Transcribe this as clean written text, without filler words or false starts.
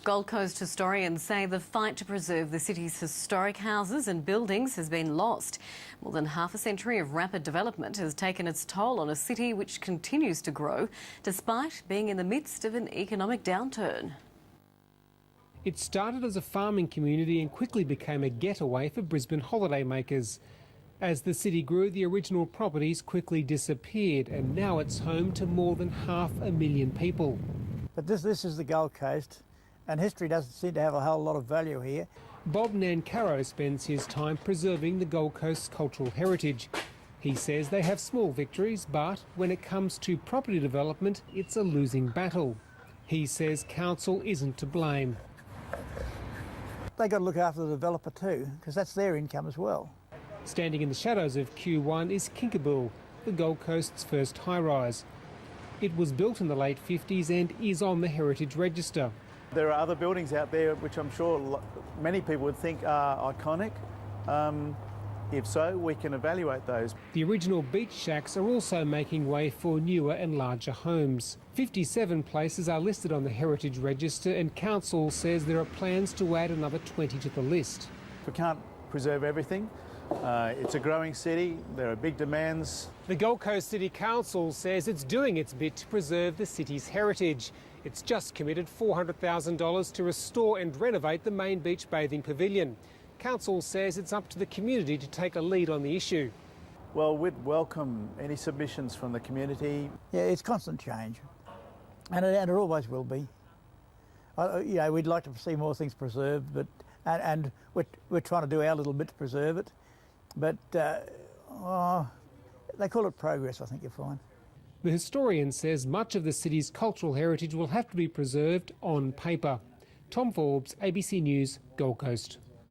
Gold Coast historians say the fight to preserve the city's historic houses and buildings has been lost. More than half a century of rapid development has taken its toll on a city which continues to grow despite being in the midst of an economic downturn. It started as a farming community and quickly became a getaway for Brisbane holidaymakers. As the city grew, the original properties quickly disappeared, and now it's home to more than 500,000 people. But this is the Gold Coast, and history doesn't seem to have a whole lot of value here. Bob Nancaro spends his time preserving the Gold Coast's cultural heritage. He says they have small victories, but when it comes to property development, it's a losing battle. He says council isn't to blame. They've got to look after the developer too, because that's their income as well. Standing in the shadows of Q1 is Kinkabool, the Gold Coast's first high-rise. It was built in the late 50s and is on the Heritage Register. There are other buildings out there which I'm sure many people would think are iconic. If so, we can evaluate those. The original beach shacks are also making way for newer and larger homes. 57 places are listed on the Heritage Register, and Council says there are plans to add another 20 to the list. We can't preserve everything. It's a growing city, there are big demands. The Gold Coast City Council says it's doing its bit to preserve the city's heritage. It's just committed $400,000 to restore and renovate the main beach bathing pavilion. Council says it's up to the community to take a lead on the issue. Well, we'd welcome any submissions from the community. Yeah, it's constant change, and it always will be. We'd like to see more things preserved, but and we're trying to do our little bit to preserve it. But they call it progress, I think you'll find. The historian says much of the city's cultural heritage will have to be preserved on paper. Tom Forbes, ABC News, Gold Coast.